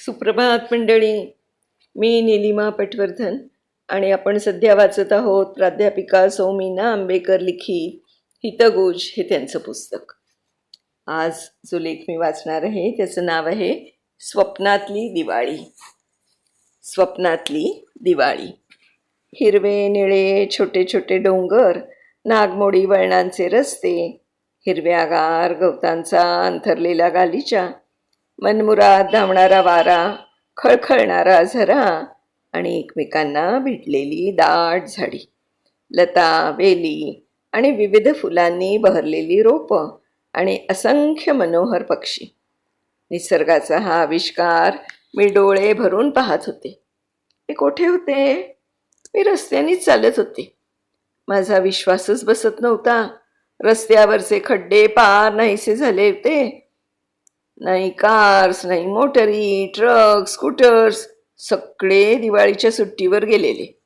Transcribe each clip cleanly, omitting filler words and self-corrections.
सुप्रभात मंडळी. मी नीलिमा पटवर्धन आणि आपण सध्या वाचत आहोत प्राध्यापिका सौमीना आंबेकर लिखित हितगुज हे त्यांचं पुस्तक. आज जो लेख मी वाचणार आहे त्याचं नाव आहे स्वप्नातली दिवाळी. स्वप्नातली दिवाळी. हिरवे निळे छोटे छोटे डोंगर, नागमोडी वळणांचे रस्ते, हिरव्यागार गवतांचा अंथरलेला गालीचा, मनमुराद धावणारा वारा, खळखळणारा झरा आणि एकमेकांना भिडलेली दाट झाडी, लता वेली आणि विविध फुलांनी बहरलेली रोपं आणि असंख्य मनोहर पक्षी. निसर्गाचा हा आविष्कार मी डोळे भरून पाहत होते. मी कोठे होते? मी रस्त्यानेच चालत होते. माझा विश्वासच बसत नव्हता. रस्त्यावरचे खड्डे पार नाहीसे झाले होते. नाही कार्स, नाही मोटरी, ट्रक, स्कूटर्स, सगळे दिवाळीच्या सुट्टीवर गेलेले.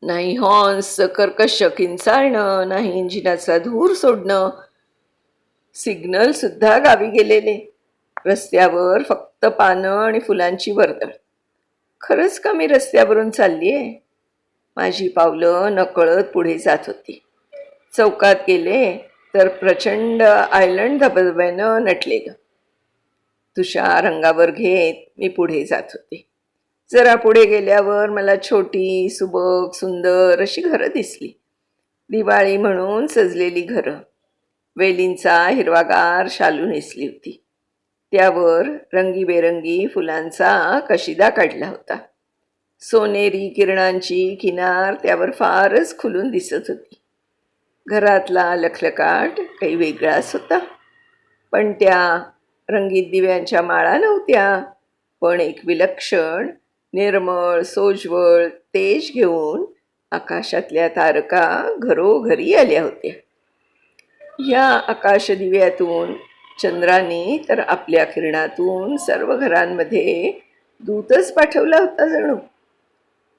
नाही हॉर्न्सचं कर्कश किंचाळणं, नाही इंजिनाचा धूर सोडणं. सिग्नल सुद्धा गावी गेलेले. रस्त्यावर फक्त पानं आणि फुलांची वर्दळ. खरंच का मी रस्त्यावरून चालली आहे? माझी पावलं नकळत पुढे जात होती. चौकात गेले तर प्रचंड आयलंड धबधब्यानं नटलेलं. तुषार रंगावर घेत मी पुढे जात होते. जरा पुढे गेल्यावर मला छोटी, सुबक, सुंदर अशी घरं दिसली. दिवाळी म्हणून सजलेली घरं. वेलींचा हिरवागार शालू नेसली होती. त्यावर रंगीबेरंगी फुलांचा कशिदा काढला होता. सोनेरी किरणांची किनार त्यावर फारच खुलून दिसत होती. घरातला लखलकाट काही वेगळाच होता. पण त्या रंगीत दिव्यांच्या माळा नव्हत्या, पण एक विलक्षण, निर्मळ, सोज्वळ तेज घेऊन आकाशातल्या तारका घरोघरी आल्या होत्या. या आकाशदिव्यातून चंद्राने तर आपल्या किरणातून सर्व घरांमध्ये दूतच पाठवला होता जणू.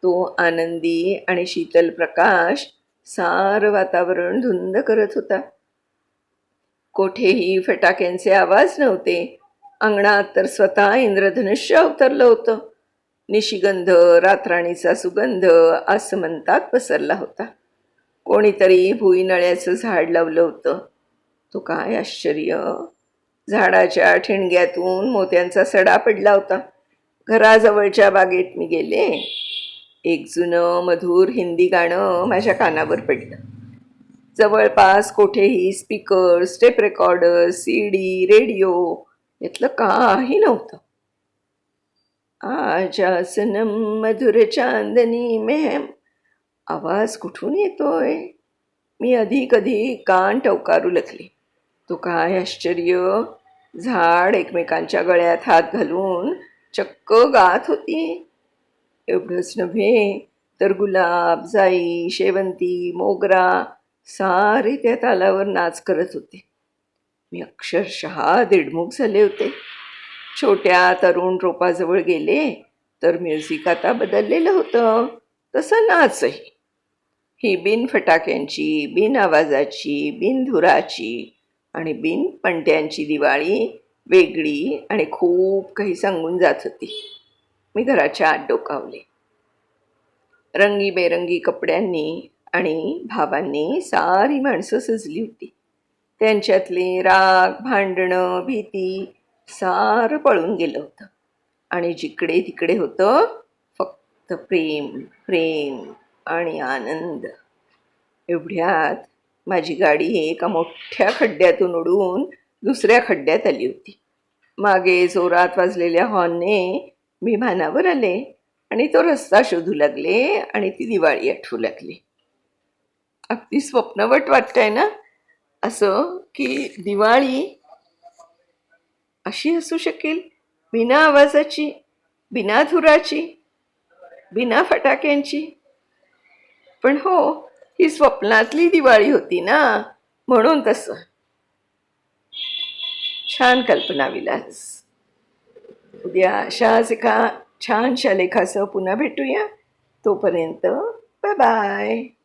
तो आनंदी आणि शीतल प्रकाश सारं वातावरण धुंद करत होता. कोठेही फटाक्यांचे आवाज नव्हते. अंगणात तर स्वतः इंद्रधनुष्य अवतरलं होतं. निशिगंध, रातराणीचा सुगंध आसमंतात पसरला होता. कोणीतरी भुईनळ्याचं झाड लावलं होतं. तो काय आश्चर्य! झाडाच्या ठिणग्यातून मोत्यांचा सडा पडला होता. घराजवळच्या बागेत मी गेले. एक जुनं मधुर हिंदी गाणं माझ्या कानावर पडलं. जवळपास कोठेही speakers, tape recorder, CD, radio यातलं काही नव्हतं. आजा सनम मधुर चांदनी मेहम. आवाज कुठून येतोय? मी अधिक कान टवकारू लागले. तो काय आश्चर्य! झाड एकमेकांच्या गळ्यात हात घालून चक्क गात होती. एवढंच नव्हे तर गुलाब, जाई, शेवंती, मोगरा सारे त्या तालावर नाच करत होते. मी अक्षरशः दिडमुख झाले होते. छोट्या तरुण रोपाजवळ गेले तर म्युझिक आता बदललेलं होतं, तसं नाचही. ही बिन फटाक्यांची, बिन आवाजाची, बिन धुराची आणि बिन पणत्यांची दिवाळी वेगळी आणि खूप काही सांगून जात होती. मी घराच्या आत डोकावले. रंगीबेरंगी कपड्यांनी आणि भावांनी सारी माणसं सजली होती. त्यांच्यातले राग, भांडणं, भीती सारं पळून गेलं होतं आणि जिकडे तिकडे होतं फक्त प्रेम, प्रेम आणि आनंद. एवढ्यात माझी गाडी एका मोठ्या खड्ड्यातून उडून दुसऱ्या खड्ड्यात आली होती. मागे जोरात वाजलेल्या हॉर्नने मी भानावर आले आणि तो रस्ता शोधू लागले आणि ती दिवाळी आठवू लागली. अगदी स्वप्नवट वाटतंय ना, असं की दिवाळी अशी असू शकेल, बिना आवाजाची, बिना धुराची, बिना फटाक्यांची. पण हो, ही स्वप्नातली दिवाळी होती ना, म्हणून तसं. छान कल्पनाविलास. उद्या अशाच एका छानशा लेखासह पुन्हा भेटूया. तोपर्यंत बाय बाय.